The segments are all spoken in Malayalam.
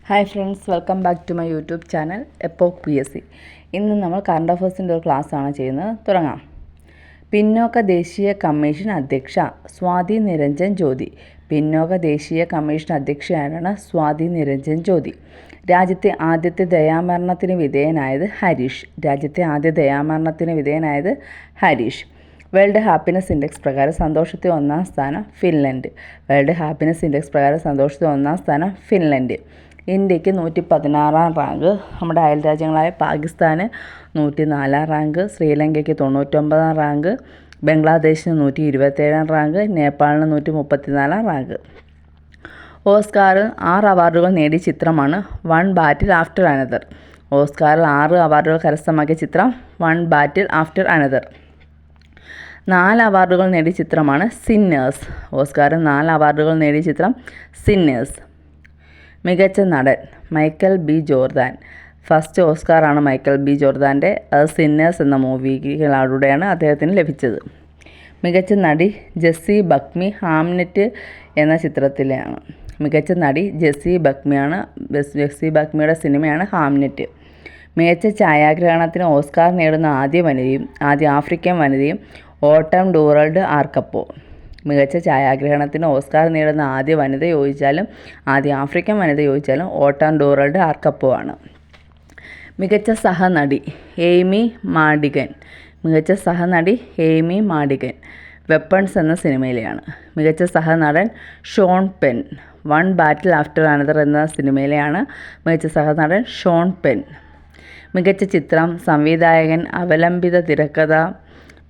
Hi friends, welcome back to my YouTube channel Epoch PSC. ഇന്ന് നമ്മൾ കറണ്ട് അഫയേഴ്സിൻ്റെ ഒരു ക്ലാസ്സാണ് ചെയ്യുന്നത്. തുടങ്ങാം. പിന്നോക്ക ദേശീയ കമ്മീഷൻ അധ്യക്ഷ സ്വാതി നിരഞ്ജൻ ജ്യോതി. പിന്നോക്ക ദേശീയ കമ്മീഷൻ അധ്യക്ഷയാണ് സ്വാതി നിരഞ്ജൻ ജ്യോതി. രാജ്യത്തെ ആദ്യത്തെ ദയാമരണത്തിന് വിധേയനായത് ഹരീഷ്. വേൾഡ് ഹാപ്പിനെസ് ഇൻഡെക്സ് പ്രകാരം സന്തോഷത്തിൽ ഒന്നാം സ്ഥാനം ഫിൻലൻഡ്. ഇന്ത്യക്ക് 116 റാങ്ക്. നമ്മുടെ അയൽ രാജ്യങ്ങളായ പാകിസ്ഥാന് 104 റാങ്ക്, ശ്രീലങ്കയ്ക്ക് 99 റാങ്ക്, ബംഗ്ലാദേശിന് 127 റാങ്ക്, നേപ്പാളിന് 134 റാങ്ക്. ഓസ്കാർ 6 അവാർഡുകൾ നേടിയ ചിത്രമാണ് വൺ ബാറ്റിൽ ആഫ്റ്റർ അനദർ. ഓസ്കാറിൽ 6 അവാർഡുകൾ കരസ്ഥമാക്കിയ ചിത്രം വൺ ബാറ്റിൽ ആഫ്റ്റർ അനദർ. 4 അവാർഡുകൾ നേടിയ ചിത്രമാണ് സിന്നേഴ്സ്. ഓസ്കാറിൽ 4 അവാർഡുകൾ നേടിയ ചിത്രം സിന്നേഴ്സ്. മികച്ച നടൻ മൈക്കൽ ബി ജോർദാൻ. ഫസ്റ്റ് ഓസ്കാറാണ് മൈക്കൽ ബി ജോർദാൻ്റെ സിന്നേഴ്സ് എന്ന മൂവിയിലൂടെയാണ് അദ്ദേഹത്തിന് ലഭിച്ചത്. മികച്ച നടി ജെസ്സി ബക്മി ഹാംനെറ്റ് എന്ന ചിത്രത്തിലാണ്. മികച്ച നടി ജെസ്സി ബക്മിയുടെ സിനിമയാണ് ഹാംനെറ്റ്. മികച്ച ഛായാഗ്രഹണത്തിന് ഓസ്കാർ നേടുന്ന ആദ്യ ആഫ്രിക്കൻ വനിതയും ഓട്ടം ഡൂറൽഡ് ആർക്കപ്പോ. മികച്ച ഛായാഗ്രഹണത്തിന് ഓസ്കാർ നേടുന്ന ആദ്യ ആഫ്രിക്കൻ വനിത ചോദിച്ചാലും ഓട്ടം ഡൂറൽഡ് ആർക്കപ്പോ ആണ്. മികച്ച സഹനടി എയ്മി മാഡിഗൻ വെപ്പൺസ് എന്ന സിനിമയിലെയാണ്. മികച്ച സഹനടൻ Sean pen. One Battle After another എന്ന സിനിമയിലെയാണ് മികച്ച സഹനടൻ ഷോൺ പെൻ. മികച്ച ചിത്രം, സംവിധായകൻ, അവലംബിത തിരക്കഥ,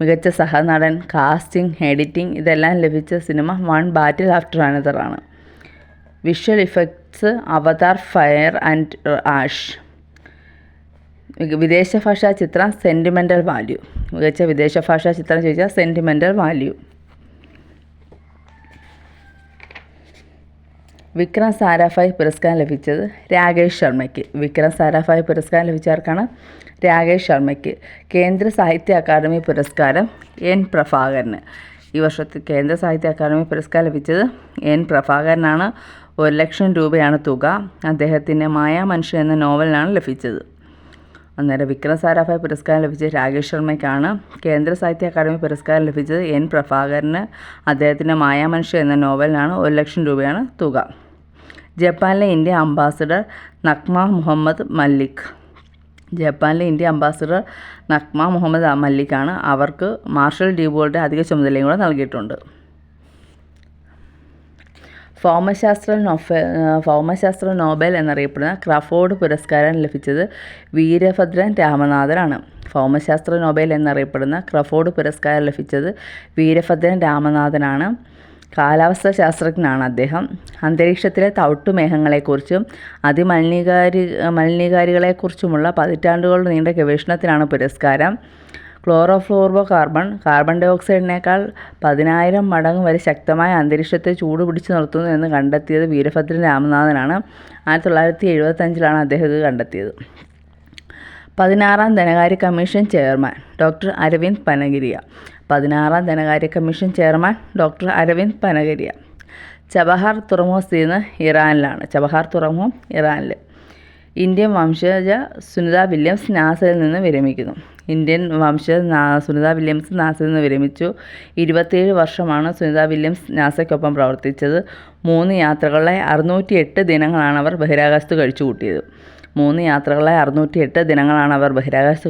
മികച്ച സഹനടൻ, കാസ്റ്റിംഗ്, എഡിറ്റിംഗ് ഇതെല്ലാം ലഭിച്ച cinema one Battle After another ആണ്. Visual effects Avatar fire and ash. വിദേശ ഭാഷാ ചിത്രം സെൻറ്റിമെൻ്റൽ വാല്യൂ. മികച്ച വിദേശ ഭാഷാ ചിത്രം ചോദിച്ചാൽ സെൻറ്റിമെൻ്റൽ വാല്യൂ. വിക്രം സാരാഭായ് പുരസ്കാരം ലഭിച്ചത് രാകേഷ് ശർമ്മയ്ക്ക്. വിക്രം സാരാഭായ് പുരസ്കാരം ലഭിച്ചവർക്കാണ് രാകേഷ് ശർമ്മയ്ക്ക്. കേന്ദ്ര സാഹിത്യ അക്കാദമി പുരസ്കാരം എൻ പ്രഭാകരന്. ഈ വർഷത്തെ കേന്ദ്ര സാഹിത്യ അക്കാദമി പുരസ്കാരം ലഭിച്ചത് എൻ പ്രഭാകരനാണ്. 1,00,000 രൂപയാണ് തുക. അദ്ദേഹത്തിൻ്റെ മായാമനുഷ്യൻ എന്ന നോവലിനാണ് ലഭിച്ചത്. അന്നേരം വിക്രം സാരാഭായ് പുരസ്കാരം ലഭിച്ചത് രാകേഷ് ശർമ്മയ്ക്കാണ്. കേന്ദ്ര സാഹിത്യ അക്കാദമി പുരസ്കാരം ലഭിച്ചത് എൻ പ്രഭാകരന്. അദ്ദേഹത്തിൻ്റെ മായാമനുഷ്യൻ എന്ന നോവലിനാണ് 1,00,000 രൂപയാണ് തുക. ജപ്പാനിലെ ഇന്ത്യ അംബാസഡർ നഗ്മ മുഹമ്മദ് മല്ലിക്കാണ്. അവർക്ക് മാർഷൽ ദ്വീപുകളുടെ അധിക ചുമതലയും കൂടെ നൽകിയിട്ടുണ്ട്. ഭൗമശാസ്ത്ര നോബൽ എന്നറിയപ്പെടുന്ന ക്രഫോർഡ് പുരസ്കാരം ലഭിച്ചത് വീരഭദ്രൻ രാമനാഥനാണ്. ഭൗമശാസ്ത്ര നോബൽ എന്നറിയപ്പെടുന്ന ക്രഫോർഡ് പുരസ്കാരം ലഭിച്ചത് വീരഭദ്രൻ രാമനാഥനാണ്. കാലാവസ്ഥാ ശാസ്ത്രജ്ഞനാണ് അദ്ദേഹം. അന്തരീക്ഷത്തിലെ തവിട്ടുമേഘങ്ങളെക്കുറിച്ചും മലിനീകാരികളെക്കുറിച്ചുമുള്ള പതിറ്റാണ്ടുകൾ നീണ്ട ഗവേഷണത്തിനാണ് പുരസ്കാരം. കാർബൺ ഡൈ ഓക്സൈഡിനേക്കാൾ 10,000 മടങ്ങ് വരെ ശക്തമായ അന്തരീക്ഷത്തെ ചൂടുപിടിച്ച് നിർത്തുന്നു എന്ന് കണ്ടെത്തിയത് വീരഭദ്രൻ രാമനാഥനാണ്. 1975 അദ്ദേഹം ഇത് കണ്ടെത്തിയത്. 16ാം ധനകാര്യ commission chairman doctor Arvind Panagariya. 16ാം ധനകാര്യ commission chairman doctor Arvind Panagariya. Chabahar തുറമുഖം സ്ഥിതി ചെയ്യുന്നത് ഇറാനിൽ. ഇന്ത്യൻ വംശജ സുനിത വില്യംസ് നാസയിൽ നിന്ന് വിരമിക്കുന്നു. സുനിത വില്യംസ് നാസയിൽ നിന്ന് വിരമിച്ചു. 27 വർഷമാണ് സുനിത വില്യംസ് നാസയ്ക്കൊപ്പം പ്രവർത്തിച്ചത്. 3 യാത്രകളിലായി 608 ദിനങ്ങളാണ് അവർ ബഹിരാകാശത്ത്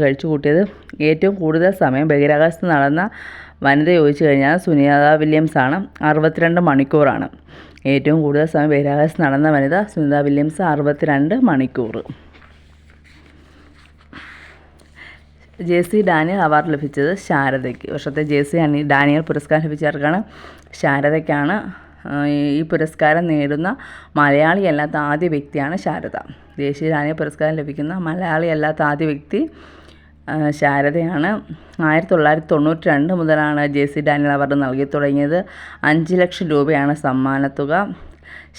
കഴിച്ചു കൂട്ടിയത്. ഏറ്റവും കൂടുതൽ സമയം ബഹിരാകാശത്ത് നടന്ന വനിത ചോദിച്ചു കഴിഞ്ഞാൽ സുനിത വില്യംസ് ആണ്. 62 മണിക്കൂറാണ്. ഏറ്റവും കൂടുതൽ സമയം ബഹിരാകാശത്ത് നടന്ന വനിത സുനിത വില്യംസ്, 62 മണിക്കൂർ. JC ഡാനിയൽ അവാർഡ് ലഭിച്ചത് ശാരദയ്ക്ക്. വർഷത്തെ JC ഡാനിയൽ പുരസ്കാരം ലഭിച്ചവർക്കാണ് ശാരദയ്ക്കാണ്. ഈ പുരസ്കാരം നേടുന്ന മലയാളിയല്ലാത്ത ആദ്യ വ്യക്തിയാണ് ശാരദ. ദേശീയ ഡാനിയൽ പുരസ്കാരം ലഭിക്കുന്ന മലയാളിയല്ലാത്ത ആദ്യ വ്യക്തി ശാരദയാണ്. 1992 മുതലാണ് JC ഡാനിയൽ അവാർഡ് നൽകി തുടങ്ങിയത്. 5 ലക്ഷം രൂപയാണ് സമ്മാനത്തുക.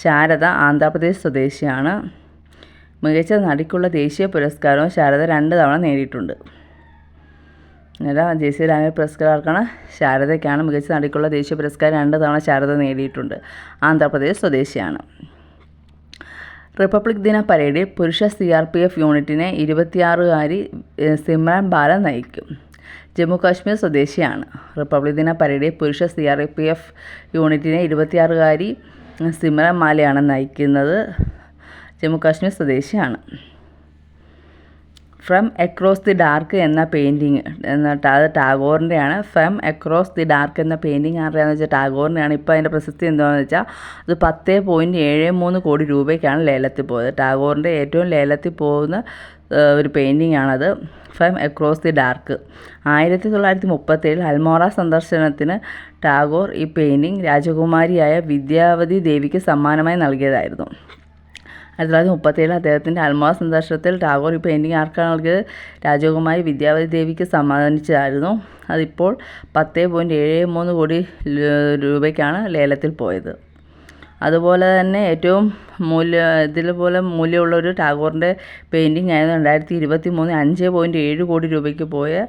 ശാരദ ആന്ധ്രാപ്രദേശ് സ്വദേശിയാണ്. മികച്ച നടിക്കുള്ള ദേശീയ പുരസ്കാരവും ശാരദ 2 തവണ നേടിയിട്ടുണ്ട്. JC ഡാനിയൽ പുരസ്കാരക്കാണ് ശാരദയ്ക്കാണ്. മികച്ച നടിക്കുള്ള ദേശീയ പുരസ്കാരം 2 തവണ ശാരദ നേടിയിട്ടുണ്ട്. ആന്ധ്രാപ്രദേശ് സ്വദേശിയാണ്. റിപ്പബ്ലിക് ദിന പരേഡിൽ പുരുഷ CRPF യൂണിറ്റിനെ 26-കാരി സിമ്രാൻ ബാല നയിക്കും. ജമ്മു കാശ്മീർ സ്വദേശിയാണ്. റിപ്പബ്ലിക് ദിന പരേഡിൽ പുരുഷ CRPF യൂണിറ്റിനെ 26-കാരി സിമ്രാൻ ബാലയാണ് നയിക്കുന്നത്. ജമ്മു കാശ്മീർ സ്വദേശിയാണ്. ഫ്രം അക്രോസ് ദി ഡാർക്ക് എന്ന പെയിൻറ്റിങ് എന്നിട്ട് അത് ടാഗോറിൻ്റെയാണ്. ഫ്രം അക്രോസ് ദി ഡാർക്ക് എന്ന പെയിൻറ്റിങ് ആരുടെയാണെന്ന് വെച്ചാൽ ടാഗോറിൻ്റെയാണ്. ഇപ്പോൾ അതിൻ്റെ പ്രശസ്തി എന്താണെന്ന് വെച്ചാൽ അത് 10.73 കോടി രൂപയ്ക്കാണ് ലേലത്തിൽ പോയത്. ടാഗോറിൻ്റെ ഏറ്റവും ലേലത്തിൽ പോകുന്ന ഒരു പെയിൻറ്റിങ് ആണത്. From across the dark. 1937 Almora സന്ദർശനത്തിന് ടാഗോർ ഈ പെയിൻറ്റിങ് രാജകുമാരിയായ വിദ്യാവതി ദേവിക്ക് സമ്മാനമായി നൽകിയതായിരുന്നു. 1937 അദ്ദേഹത്തിൻ്റെ അൽമോറ സന്ദർശനത്തിൽ ടാഗോർ ഈ പെയിൻറ്റിങ് ആർക്കാണ് നൽകിയത്? രാജകുമാരി വിദ്യാവതി ദേവിക്ക് സമ്മാനിച്ചതായിരുന്നു. അതിപ്പോൾ 10.73 കോടി രൂപയ്ക്കാണ് ലേലത്തിൽ പോയത്. അതുപോലെ തന്നെ ഏറ്റവും മൂല്യമുള്ള ഒരു ടാഗോറിൻ്റെ പെയിൻറ്റിങ് ആയിരുന്നു 2023 5.7 കോടി രൂപയ്ക്ക് പോയ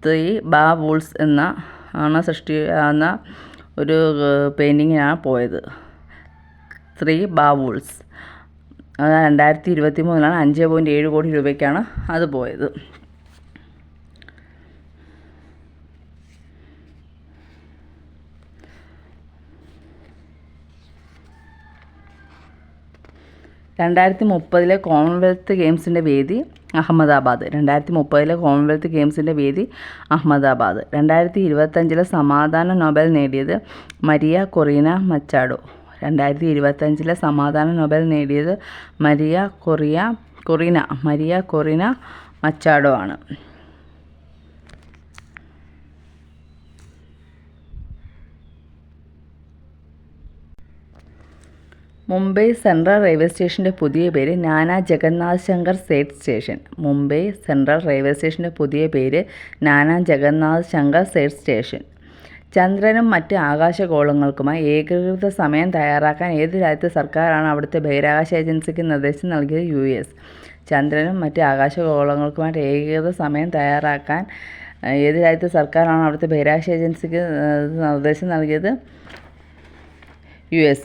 ത്രീ ബാ വൂൾസ് എന്ന ഒരു പെയിൻറ്റിങ്ങിനാണ് പോയത്. ത്രീ ബാ വൂൾസ്. അത് 2023 5.7 കോടി രൂപയ്ക്കാണ് അത് പോയത്. കോമൺവെൽത്ത് ഗെയിംസിൻ്റെ വേദി അഹമ്മദാബാദ്. 2030 കോമൺവെൽത്ത് ഗെയിംസിൻ്റെ വേദി അഹമ്മദാബാദ്. 2025 സമാധാന നൊബേൽ നേടിയത് മരിയ കൊറീന മച്ചാഡോ. 2025 സമാധാന നൊബേൽ നേടിയത് മരിയ കൊറീന മച്ചാഡോ ആണ്. മുംബൈ സെൻട്രൽ റെയിൽവേ സ്റ്റേഷൻ്റെ പുതിയ പേര് Nana Jagannath Shankar Sheth station. Mumbai central railway സ്റ്റേഷൻ്റെ പുതിയ പേര് നാനാ ജഗന്നാഥ് ശങ്കർ സേഠ് സ്റ്റേഷൻ. ചന്ദ്രനും മറ്റ് ആകാശഗോളങ്ങൾക്കുമായി ഏകീകൃത സമയം തയ്യാറാക്കാൻ ഏത് രാജ്യത്തെ സർക്കാരാണ് അവിടുത്തെ ബഹിരാകാശ ഏജൻസിക്ക് നിർദ്ദേശം നൽകിയത്? US. ചന്ദ്രനും മറ്റ് ആകാശഗോളങ്ങൾക്കുമായിട്ട് ഏകീകൃത സമയം തയ്യാറാക്കാൻ ഏത് രാജ്യത്തെ സർക്കാരാണ് അവിടുത്തെ ബഹിരാകാശ ഏജൻസിക്ക് നിർദ്ദേശം നൽകിയത്? US.